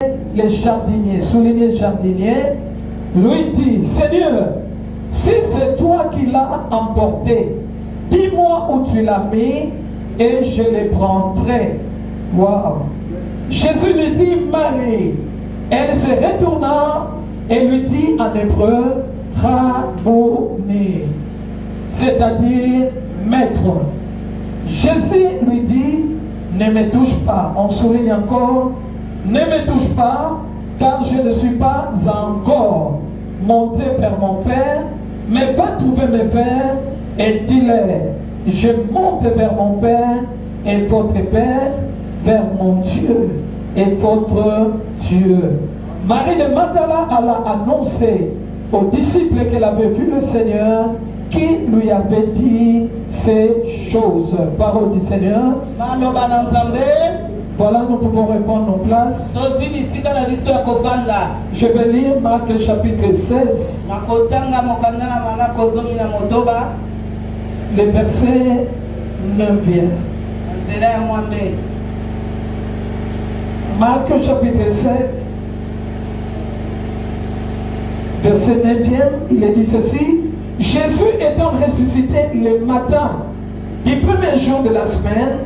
les jardiniers, soulignez jardinier, lui dit, Seigneur, si c'est toi qui l'as emporté, dis-moi où tu l'as mis et je les prendrai. Wow. Jésus lui dit, Marie. Elle se retourna et lui dit en hébreu, Rabboni, c'est-à-dire maître. Jésus lui dit, ne me touche pas. On souligne encore, ne me touche pas, car je ne suis pas encore monté vers mon Père, mais va trouver mes frères et dis-leur, je monte vers mon Père et votre Père, vers mon Dieu et votre Dieu. Marie de Magdala a annoncé aux disciples qu'elle avait vu le Seigneur, qui lui avait dit ces choses. Parole du Seigneur. Voilà, nous pouvons répondre nos places. Je vais lire Marc chapitre 16. Le verset 9. Marc chapitre 16. Verset 9, il est dit ceci. Jésus étant ressuscité le matin du premier jour de la semaine,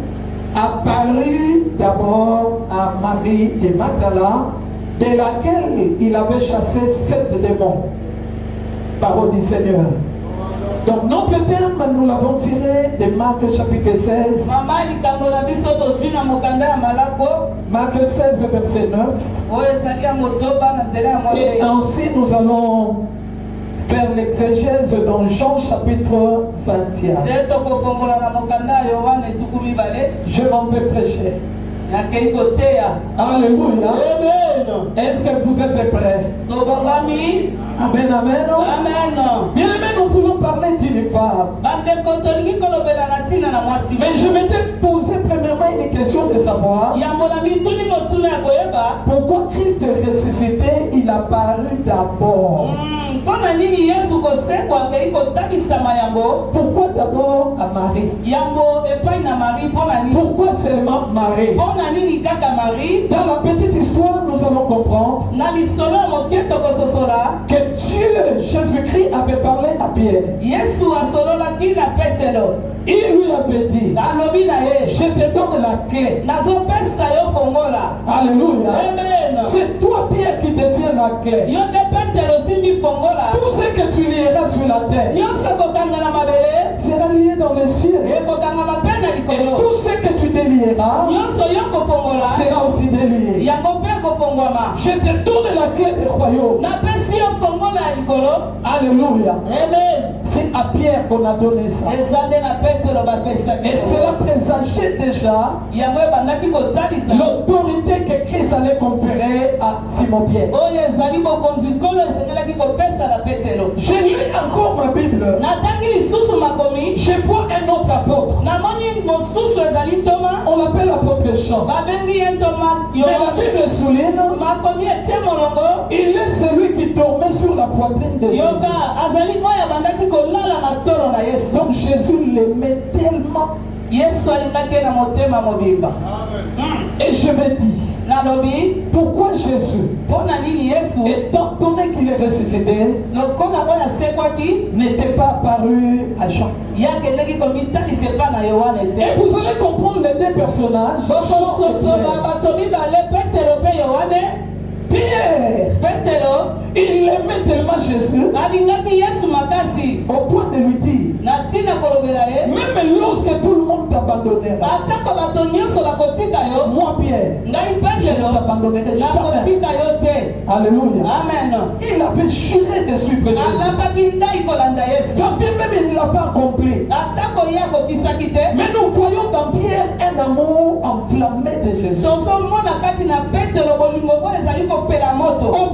apparut d'abord à Marie de Magdala, de laquelle il avait chassé 7 démons. Parole du Seigneur. Donc notre terme, nous l'avons tiré de Marc chapitre 16. Marc 16, verset 9. Et ensuite nous allons faire l'exégèse dans Jean chapitre 21. Je m'en vais prêcher. Alléluia. Est-ce que vous êtes prêts? Amen, amen. Bien aimé, nous voulons parler d'une femme. Mais je m'étais posé premièrement une question de savoir pourquoi Christ est ressuscité, il a paru d'abord. Pourquoi d'abord à Marie? Pourquoi seulement Marie? Dans la petite histoire, nous allons comprendre que Dieu, Jésus-Christ, avait parlé à Pierre. Il lui avait dit, je te donne la clé. Alléluia. C'est toi, Pierre, qui détient la clé. Tout ce que tu lieras sur la terre sera lié dans les cieux. Et tout ce que tu délieras sera aussi délié. Je te donne la clé du royaume. Alléluia. C'est à Pierre qu'on a donné ça. Et cela présageait déjà l'autorité que Christ allait conférer à Simon-Pierre. Je lis encore ma Bible. Je vois un autre apôtre. On l'appelle l'apôtre Jean. Mais la Bible souligne, il est celui qui dormait sur la poitrine de Jésus. Donc Jésus l'aimait tellement. Et je me dis, pourquoi Jésus, étant donné qu'il est ressuscité, n'était pas apparu à Jean? Et vous allez comprendre les deux personnages. Pierre, il aimait tellement Jésus au point de lui dire, même lorsque tout le monde t'abandonnera, moi Pierre, je ne t'abandonnerai jamais. Alléluia. Amen. Il avait juré de suivre Jésus. Quand bien même il ne l'a pas accompli. Mais nous voyons dans Pierre un amour enflammé de Jésus. Au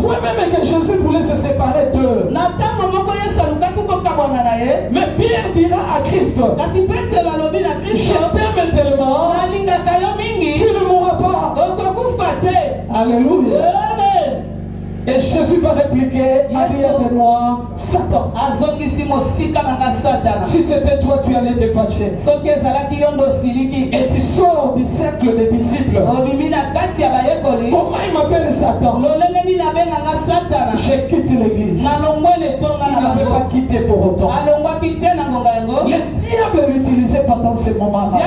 point même que Jésus voulait se séparer d'eux. Mais Pierre dira à Christ, je t'aime tellement, tu ne mourras pas. Alléluia. Et Jésus va répliquer, arrière de moi, Satan. Si c'était toi, tu allais te fâcher. Et tu sors du cercle des disciples. Comment il m'appelle Satan? J'ai quitté l'église. Il n'avait pas quitté pour autant. Le diable l'utilisait pendant ces moments-là.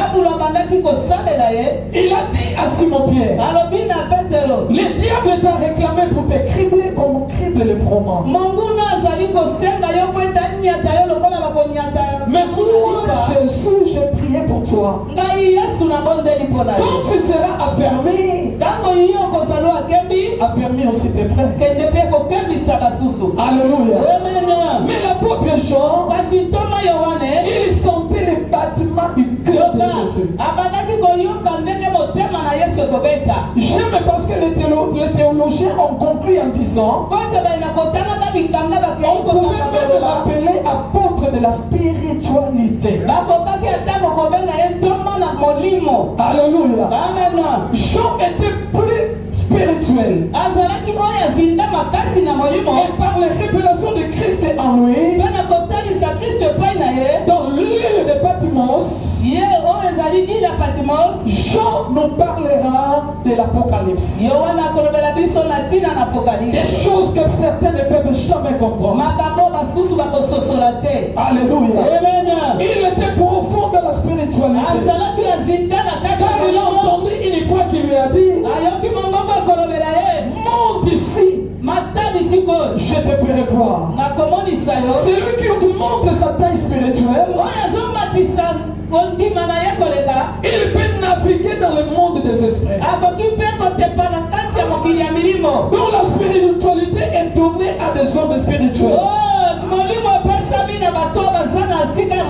Il a dit à Simon-Pierre, le diable t'a réclamé pour te cribler comme on crible les froment. Mais moi, Jésus, j'ai prié pour toi. Quand tu seras affermi, affermi aussi tes frères. Alléluia. Mais l'apôtre Jean, il sentait les battements du cœur de Jésus. J'aime parce que les théologiens ont conclu en disant on pouvait même l'appeler apôtre de la spiritualité. Alléluia. Jean était plus spirituel. Et par les révélations de Christ en lui, dans l'île de Patmos, Jean nous parlera de l'Apocalypse. Des choses que certains ne peuvent jamais comprendre. Alléluia. Il était profond dans la spiritualité. Car il a entendu une fois qu'il lui a dit, monte ici, je te ferai voir. Celui qui augmente sa taille spirituelle, il peut naviguer dans le monde des esprits. Donc la spiritualité est donnée à des hommes spirituels.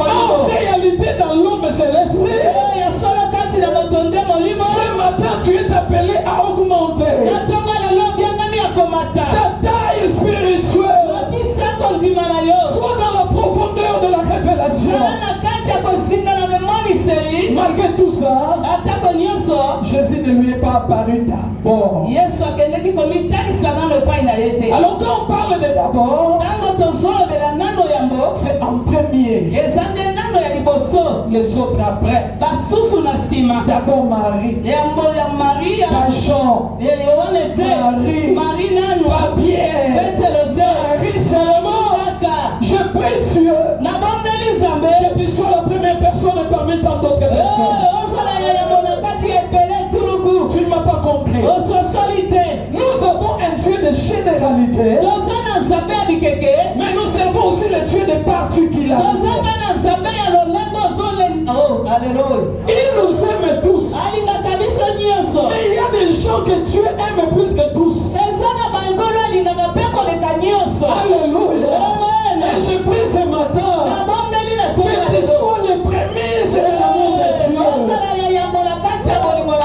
En réalité, dans l'homme, c'est l'esprit. Ce matin, tu es appelé à augmenter ta taille spirituelle. Sois dans la profondeur de la révélation. Malgré tout ça, Jésus ne lui est pas apparu d'abord. Alors quand on parle de d'abord, c'est en premier. Les autres après. D'abord Marie. Pas Jean. Marie. Pas Pierre. Marie seulement. Je prie Dieu que tu sois la première personne parmi tant d'autres personnes. Tu ne m'as pas compris. Nous avons un Dieu de généralité, mais nous servons aussi le Dieu de particularité. Il nous aime tous. Mais il y a des gens que Dieu aime plus que tous. Alléluia. Et je prie ce matin que tu sois le premier de l'amour de Dieu.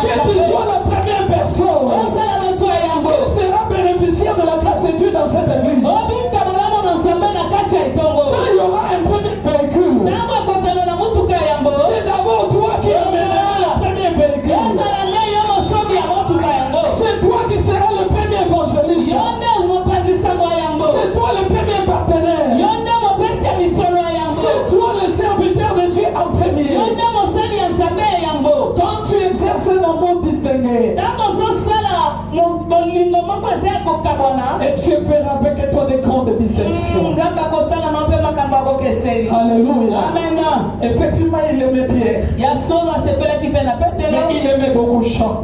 Que tu sois la première personne qui sera bénéficiaire de la grâce de Dieu dans cette église. Quand il y aura un premier véhicule, c'est d'abord toi qui amèneras le premier véhicule. C'est toi qui seras le premier évangéliste. C'est toi le premier partenaire. C'est toi le serviteur de Dieu en premier. Quand tu exerces un amour distingué, et Dieu fera avec toi des grandes distinctions. Alléluia. Effectivement, il aimait Pierre. Mais il aimait beaucoup Jean.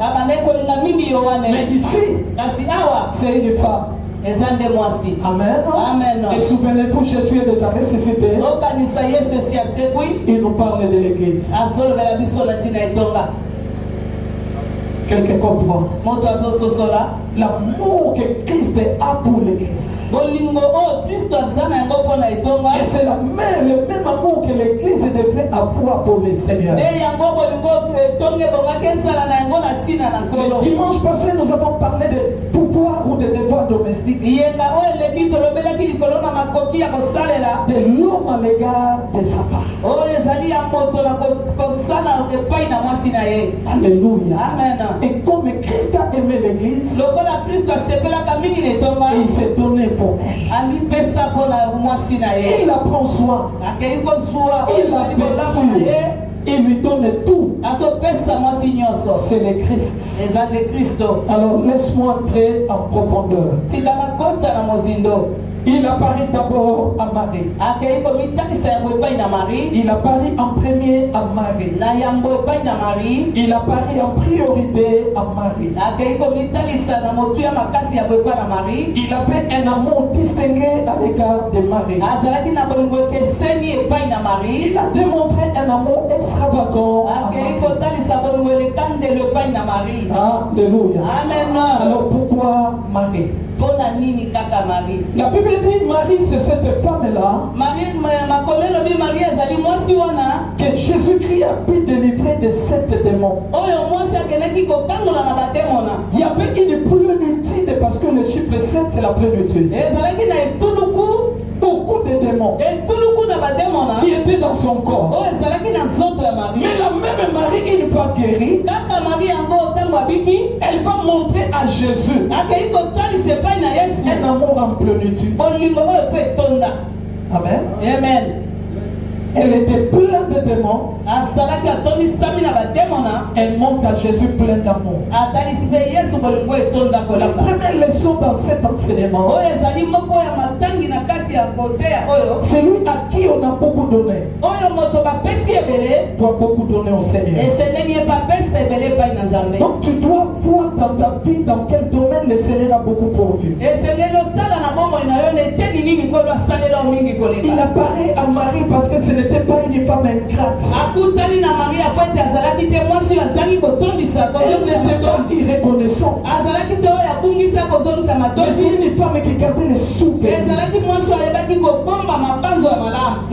Mais ici, c'est une femme. Amen. Et souvenez-vous, Jésus est déjà ressuscité. Il nous parle de l'église. Quelqu'un comprend l'amour que Christ a pour l'église. Et c'est le même amour que l'église devrait avoir pour le Seigneur. Le dimanche passé, nous avons parlé de pouvoir ou de devoir domestique. caractéristique de l'homme à l'égard de sa femme. Alléluia. Amen. Et comme Christ a aimé l'église, il s'est donné pour elle. Il la prend soin. Il la fait. Il lui donne tout. C'est le Christ. Alors laisse-moi entrer en profondeur. Il apparaît d'abord à Marie. Il apparaît en premier à Marie. Il apparaît en priorité à Marie. Il avait un amour distingué à l'égard de Marie. Il a démontré un amour extravagant à Marie. Alléluia. Amen. Alors pourquoi Marie? La Bible dit Marie, c'est cette femme-là que Jésus-Christ a pu délivrer de 7 démons. Il y avait une plénitude parce que le chiffre 7 c'est la plénitude. Beaucoup de démons qui étaient dans son corps. Mais la même Marie, une fois guérie, elle va montrer à Jésus un amour en plénitude. Amen. Amen. Elle était pleine de démons. Elle montre à Jésus plein d'amour. La première leçon dans cet enseignement, c'est lui à qui on a beaucoup donné. Doit beaucoup donner au Seigneur. Donc tu dois voir dans ta vie dans quel domaine le Seigneur a beaucoup pourvu. Il apparaît à Marie parce que ce n'était pas une femme ingrate. Elle n'était pas irreconnaissante. Mais c'est une femme qui gardait les souvenirs.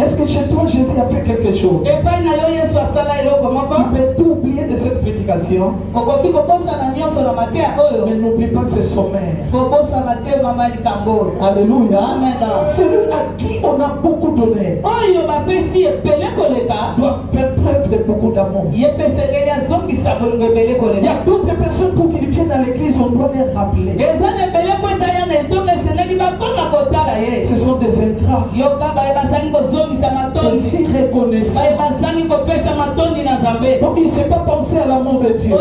Est-ce que chez toi Jésus a fait quelque chose? Tu peux tout oublier de cette prédication. Mais n'oublie pas ce sommaire. Alléluia. Celui à qui on a beaucoup donné doit faire preuve de beaucoup d'amour. Il y a d'autres personnes pour qu'ils viennent à l'église, on doit les rappeler. Ce sont des ingrats. Des irreconnaissants. Donc il ne sait pas penser à l'amour de Dieu.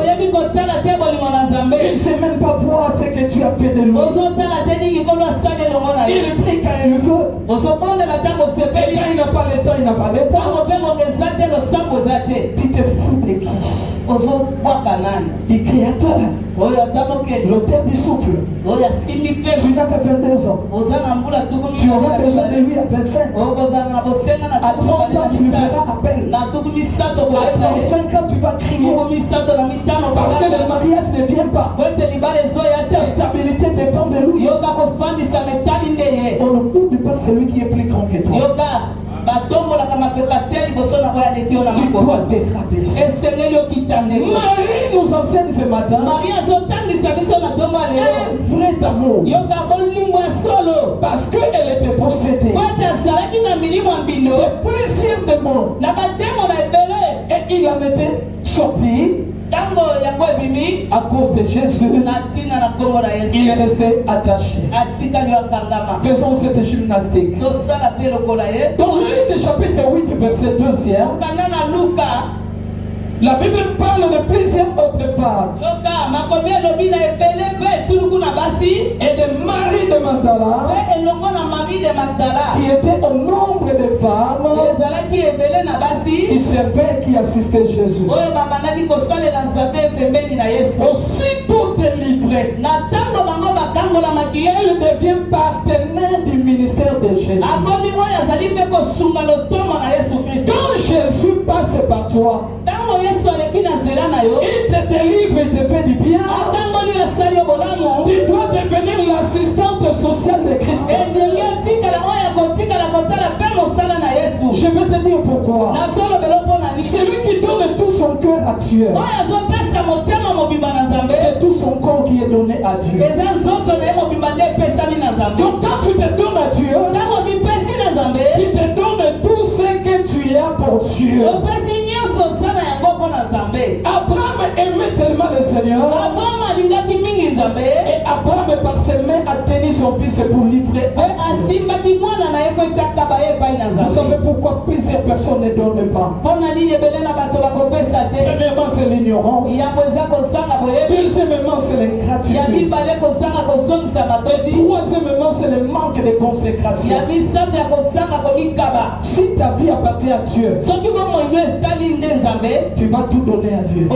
Il ne sait même pas voir ce que tu as fait de lui. Il prie quand il veut. Et quand il n'a pas le temps, il n'a pas le temps. Tu te fous de qui? Du Créateur, l'auteur du souffle. Tu n'as que 22 ans. Tu auras besoin de lui à 25. À 30 ans, tu lui feras appel. À 35 ans, tu vas crier. Parce que le mariage ne vient pas. Ta stabilité dépend de lui. On ne oublie pas celui qui est plus grand que toi. Tu dois te rabaisser. Marie nous enseigne ce matin un vrai amour. Parce qu'elle était possédée de plusieurs démons. Et il en était sorti à cause de Jésus. Il est resté attaché. Faisons cette gymnastique. Dans Luc chapitre 8 verset 2, la Bible parle de plusieurs autres femmes. Et de Marie de Magdala, qui était au nombre de femmes qui servaient, qui assistaient Jésus. Aussitôt délivrée, elle devient partenaire du ministère de Jésus. Quand Jésus passe par toi, il te délivre, il te fait du bien. Tu dois devenir l'assistante sociale de Christ. Je vais te dire pourquoi. Celui qui donne tout son cœur à Dieu, c'est tout son corps qui est donné à Dieu. Donc quand tu te donnes à Dieu, tu te donnes tout ce que tu as pour Dieu. Abraham aimait tellement le Seigneur. Et Abraham par ses mains a tenu son fils pour livrer à Dieu. Vous savez pourquoi plusieurs personnes ne donnent pas? Premièrement, c'est l'ignorance. Deuxièmement, c'est l'ingratitude. Troisièmement, c'est le manque de consécration. Si ta vie appartient à Dieu, tu vas tout donner à Dieu.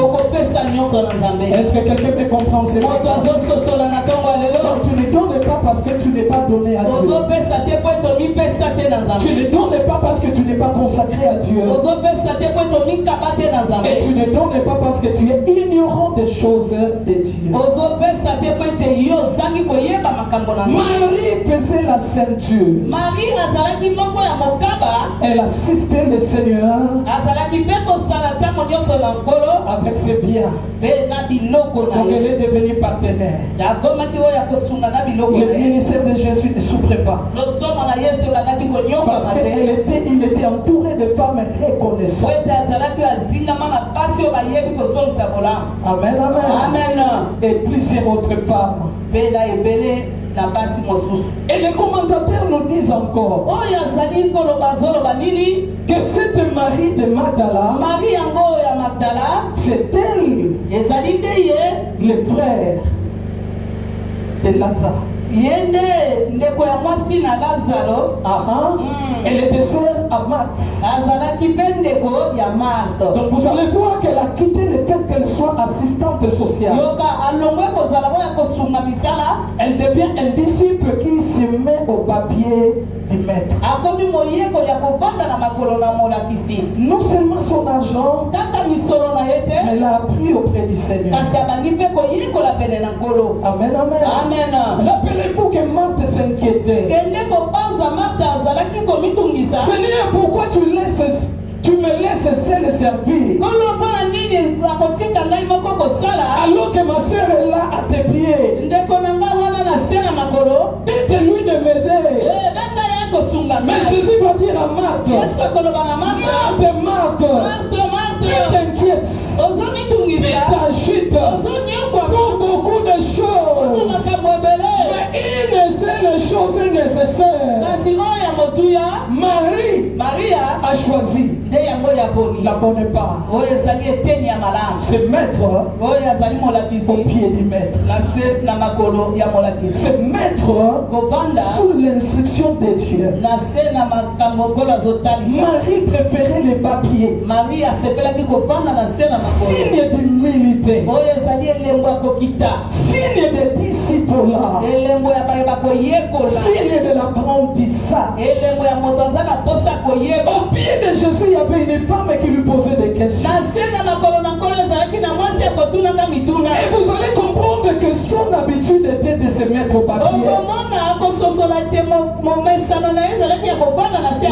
Est-ce que quelqu'un peut comprendre ces mots? Tu ne donnes pas parce que tu n'es pas donné à Dieu. Tu ne donnes pas parce que tu n'es pas consacré à Dieu. Et tu ne donnes pas parce que tu es ignorant des choses de Dieu. Marie faisait la ceinture. Elle assistait le Seigneur avec ses biens. Donc elle est devenue partenaire. Le ministère de Jésus ne souffrait pas. Parce qu'il était entouré de femmes reconnaissantes. Amen, amen. Amen. Et plusieurs autres femmes. Et les commentateurs nous disent encore que cette Marie de Magdala, c'est elle, le frère de Lazare. Elle était sœur à Marthe. Donc vous allez voir qu'elle a quitté le fait qu'elle soit assistante sociale. Elle devient un disciple qui se met au papier du maître. Non seulement son argent, mais elle a appris auprès du Seigneur. Amen, amen. Amen. Rappelez-vous que Marthe s'inquiétait. Seigneur, pourquoi tu me laisses seul servir? Alors que ma soeur est là à tes pieds. Dites-lui de m'aider. Mais Jésus va dire à Marthe, tu t'inquiètes, tu t'agites pour beaucoup de choses. Mais une seule chose est nécessaire. Marie a choisi la bonne part. Se mettre au pied du maître. Se mettre sous l'instruction de Dieu. Marie préférait les papiers. Signe d'humilité. Signe de disciple-là. Signe de l'apprentissage. Au pied de Jésus, il y avait une femme qui lui posait des questions. Et vous allez comprendre que son habitude était de se mettre au papier.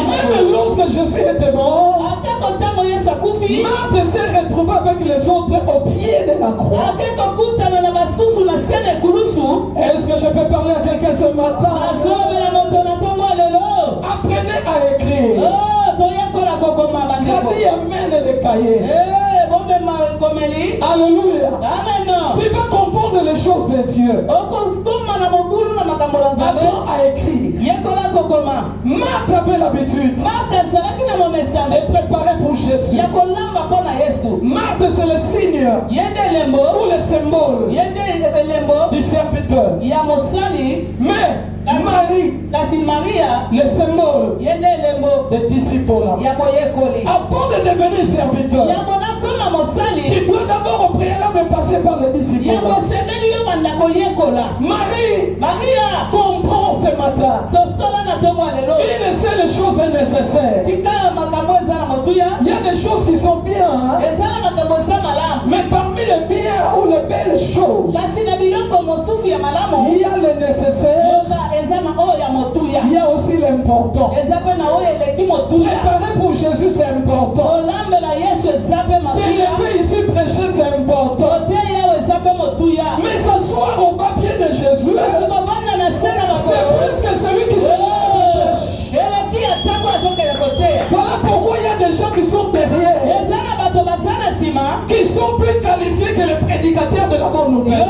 Même lorsque Jésus était mort, Marthe s'est retrouvée avec les autres au pied de la croix. Est-ce que je peux parler à quelqu'un ce matin? Apprenez à écrire. Quand il amène les cahiers. Alléluia. Tu vas comprendre les choses de Dieu. Apprends à écrire. Marthe avait l'habitude de préparer pour Jésus. Marthe, c'est le signe ou le symbole du serviteur. Mais Marie, le symbole des disciples. Avant de devenir serviteur, tu dois d'abord au préalable passer par les disciples. Marie comprend ce matin. Une seule chose est nécessaire. Il y a des choses qui sont bien, hein? Mais parmi les biens ou les belles choses, il y a le nécessaire. Il y a aussi l'important. Préparer pour Jésus, c'est important. T'élever ici, prêcher, c'est important. Mais s'asseoir au papier de Jésus, c'est plus prédicateurs de la bonne nouvelle.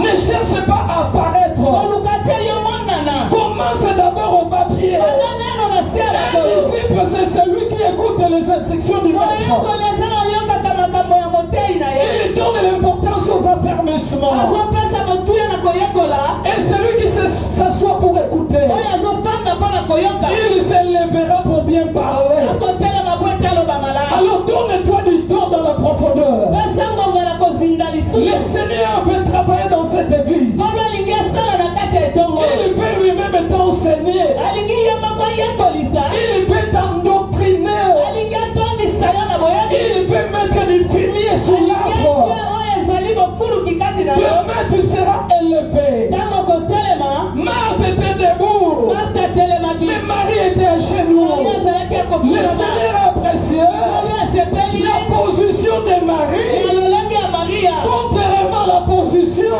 Ne cherche pas à apparaître. Commence d'abord au papier. Un disciple, c'est celui qui écoute les instructions du maître. Il donne l'importance aux affermissements. Et celui qui s'assoit pour écouter, il s'élèvera pour bien parler. Alors donne-toi du temps dans la profondeur. Le Seigneur veut travailler dans cette église. Il veut lui-même t'enseigner. Il veut t'endoctriner. Il veut mettre du fumier sur l'arbre. Demain tu seras élevé. Marthe était debout. Mais Marie était à genoux. Le Seigneur a apprécié la position de Marie, contrairement à la position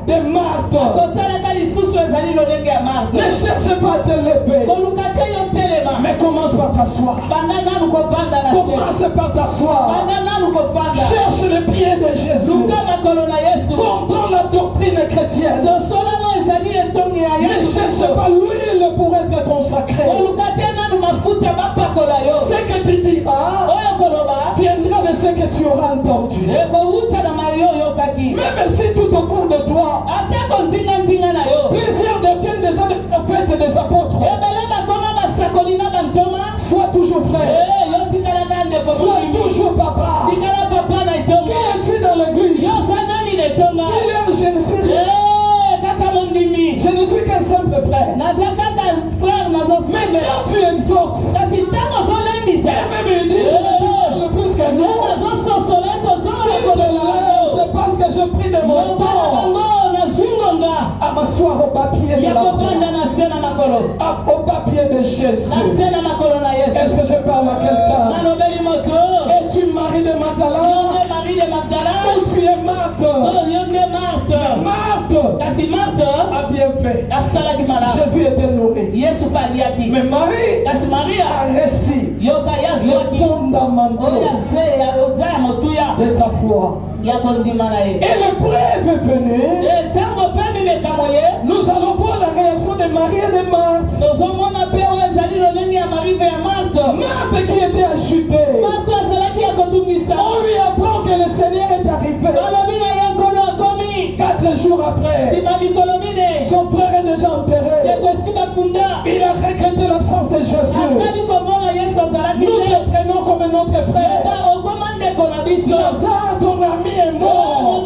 de Marthe. Ne cherche pas à t'élever, mais commence par t'asseoir. Commence par t'asseoir. Cherche le pied de Jésus. Comprends la doctrine chrétienne. Ne cherche pas l'huile pour être consacré. Ce que tu diras viendra de ce que tu auras entendu. Même si tout au cours de toi, plusieurs deviennent déjà des prophètes et des apôtres. Sois toujours frère. Sois toujours papa. Qui es-tu dans l'église? Je ne suis qu'un simple frère. Mais quand tu exhortes, même ils disent le plus que nous, c'est parce que je prie de mon temps à m'asseoir au papier de la croix, au papier de Jésus. Est-ce que je parle à quelqu'un? Es-tu Marie de Magdala? Ou tu es Marthe? Marthe a bien fait. Jésus était nourri. Mais Marie a reçu le fondamental de sa foi. Et l'épreuve est venue. Nous allons voir la réaction de Marie et de Marthe. Marthe qui était agitée. On lui apprend que le Seigneur est arrivé. 4 jours après, son frère est déjà enterré. Il a regretté l'absence de Jésus. Nous te prenons comme notre frère. Lazare, ton ami est mort.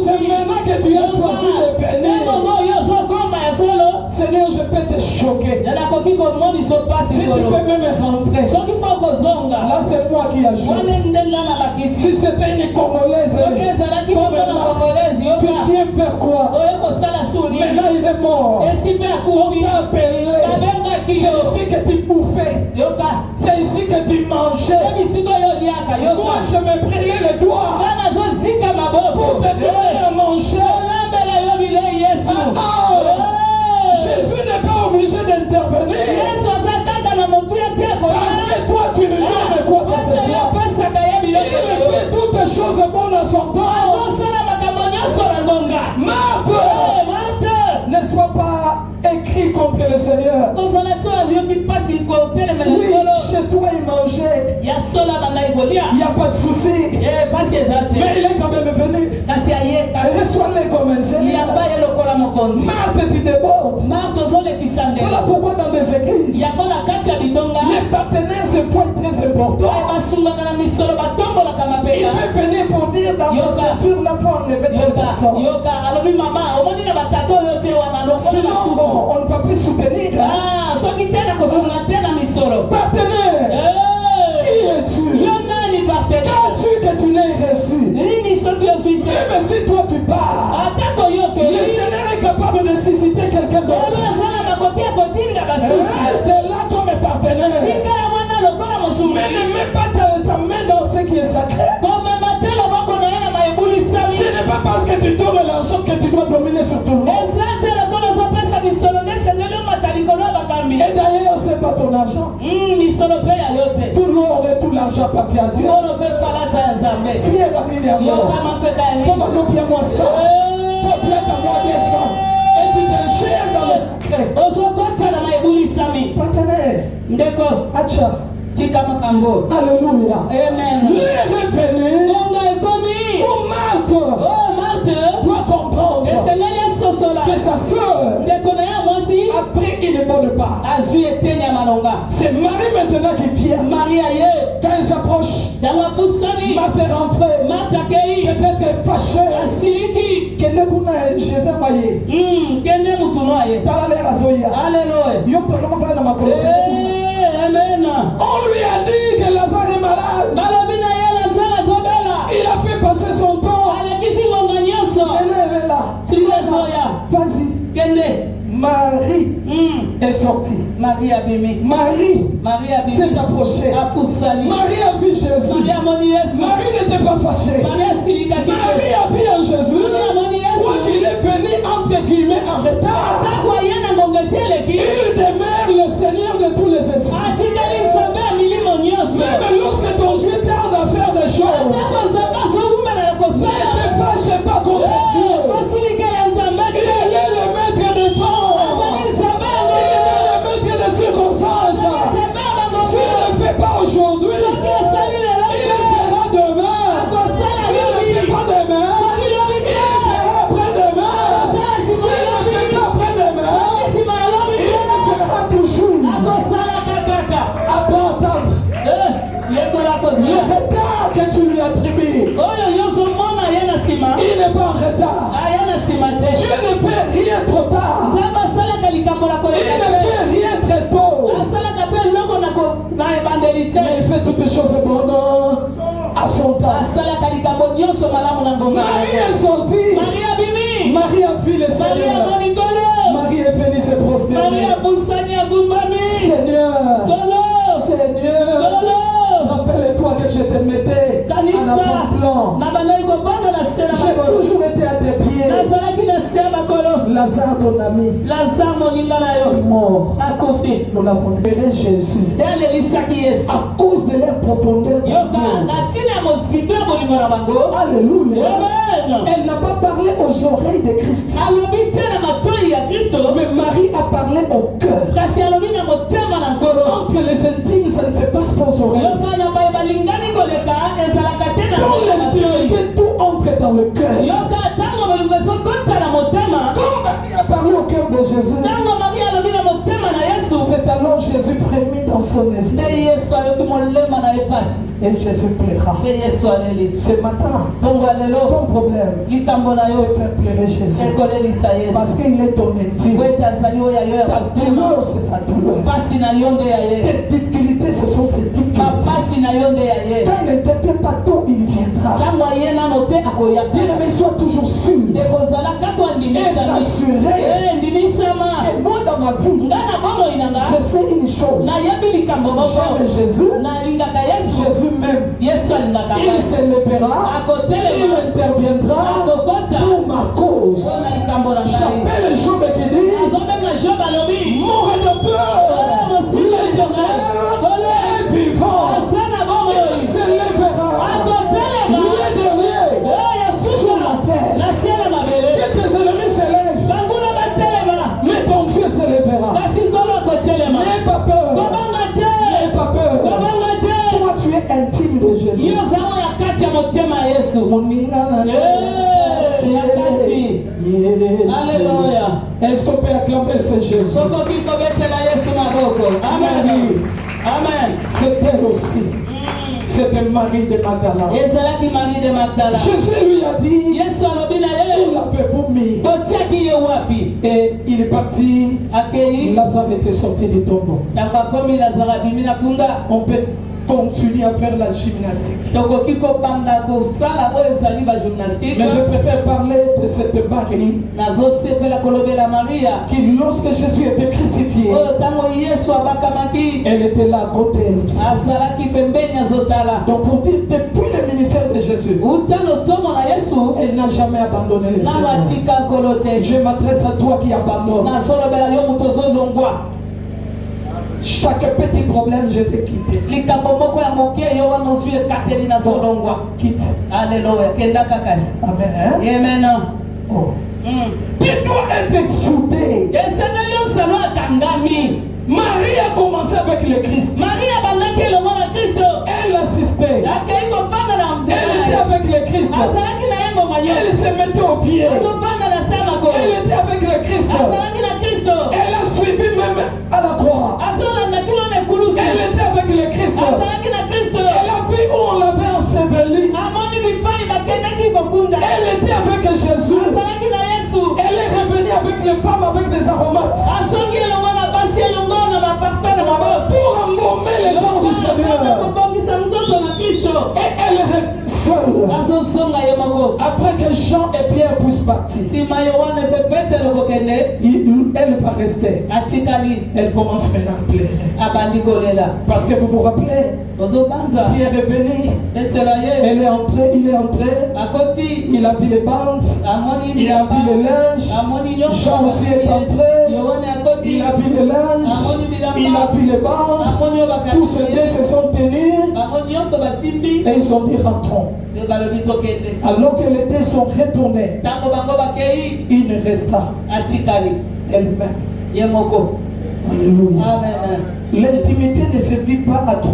C'est maintenant que tu as choisi de venir. Seigneur, je peux te choquer. Si tu peux même rentrer. Là, c'est moi qui ajoute. Si c'était une Congolaise, tu viens faire quoi? Maintenant, il est mort. On t'a appelé. C'est ici que tu bouffais. C'est ici que tu mangeais. Moi, je me brûlais les doigts pour te donner à manger. Jésus n'est pas obligé d'intervenir. Parce que toi, tu ne donnes quoi que ce soit. Il fait toutes choses bonnes à son temps. Marthe, ne sois pas écrit contre le Seigneur. Oui, chez toi il mangeait. Il n'y a pas de souci. Mais il est quand même venu. Reçois-les comme un Seigneur. Marthe, tu débordes. Voilà pourquoi dans des églises, les partenaires, c'est un point très important. Il peut venir pour dire dans ma ceinture, la foi enlevée de personne. Sinon, on ne va plus soutenir. Partenaire, qui es-tu? Qu'as-tu que tu n'aies reçu? Mais si toi tu pars, le Seigneur est capable de susciter quelqu'un d'autre. Reste là comme partenaire. Mais ne mets pas ta main dans ce qui est sacré. Ce n'est pas parce que tu donnes l'argent que tu dois dominer sur tout le monde. Et d'ailleurs, c'est pas ton argent. Tout l'or et tout l'argent appartient à Dieu. Fier d'avenir à moi. Comment nous bien moi ça? Peuple à moi descend. Et tu te gères dans le secret. Partenaire. Acha. Alléluia. Amen. Il est revenu. Où Marthe doit comprendre que sa soeur a pris une bonne part. C'est Marie maintenant qui vient. Quand elle s'approche, Marthe est rentrée. Peut-être fâchée. Qu'elle est pour Jésus Maïe. T'as l'air à Zoya. Alléluia. Amen. On lui a dit que Lazare est malade. Il a fait passer son temps. Elle est là. Vas-y. Marie est sortie. Marie s'est approchée. Marie a vu Jésus. Marie n'était pas fâchée. Marie a vu en Jésus. Quoi qu'il est venu entre guillemets en retard. Il demeure le Seigneur de tous les esprits. Même lorsque ton Dieu tarde à faire des choses, ne te fâche pas contre Dieu. Il est le maître de temps. Il est le maître de circonstances. S'il ne le fait pas aujourd'hui, il le fera demain. S'il ne le fait pas demain, il le fera après-demain. S'il ne le fait pas après-demain, il le fera toujours. Attends. Le retard que tu lui attribues, il n'est pas en retard. Dieu ne fait rien trop tard. Il ne fait rien très tôt. Mais il fait toutes les choses bonnes à son temps. Marie est sortie. Marie a vu le Seigneur. Marie est venue se prosterner. Seigneur, rappelle-toi que je te mettais à l'avant-plan. J'ai toujours été à tes pieds. Lazare, ton ami, est mort. Nous l'avons libéré Jésus. À cause de leur profondeur. Alléluia. Elle n'a pas parlé aux oreilles de Christ. Mais Marie a parlé au cœur. Entre les intimes, ça ne se passe pas aux oreilles. Dans l'intimité, tout entre dans le cœur. Comme Marie a parlé au cœur de Jésus, c'est alors Jésus prémis dans son esprit. Et Jésus plaira. Ce matin, ton problème est faire pleurer Jésus. Parce qu'il est ton intime. Ta douleur, c'est sa douleur. Tes difficultés, ce sont ses difficultés. Quand il ne te plaît pas tôt, il viendra. Bien-aimé, sois toujours sûr et rassuré. Et moi, dans ma vie, je sais une chose. J'aime Jésus. Jésus même. Il se lèvera. Il interviendra pour ma cause. J'appelle Job qui dit: mon rédempteur, l'Éternel est vivant. Il se lèvera. Le dernier sur la terre. Que tes ennemis se lèvent, mais ton Dieu se lèvera. N'aie pas peur. N'aie pas peur. Toi, tu es intime de Jésus. Alléluia. Est-ce qu'on peut acclamer ce Jésus? Amen. Amen. C'est elle aussi. C'était Marie de Magdala. Jésus lui a dit: où l'avez-vous mis? Et il est parti. Lazare était sorti du tombeau. On peut continuer à faire la gymnastique. Mais je préfère parler de cette Marie qui, lorsque Jésus était crucifié, elle était là à côté. Donc pour dire, depuis le ministère de Jésus, elle n'a jamais abandonné les Seigneurs. Je m'adresse à toi qui abandonne. Chaque petit problème, je vais quitter. Quitte. Alléluia. Amen. Hein? Amen. Oh. Tu dois être soudé. Marie a commencé avec le Christ. Elle assistait. Elle était avec le Christ. Elle se mettait au pied. Elle était avec le Christ. Elle a suivi même à la croix. Elle était avec le Christ. Elle a vu où on l'avait enseveli. Elle était avec Jésus. Elle est revenue avec les femmes avec des aromates. Pour embaumer les gens du Seigneur. Et elle est seule. Après que Jean et Pierre puissent partir, elle va rester. Elle commence maintenant à pleurer. Parce que vous vous rappelez, Pierre est venu. Elle est entrée, il est entré. Il a vu les bandes. Il a vu les linges. Jean aussi est entré. Il a vu les linges. Il a vu les bandes. Tous ces deux se sont tenus. Et ils ont dit rentrons. Alors que les deux sont retournés, il ne resta elle-même. Alléluia. L'intimité ne se vit pas à 3-4.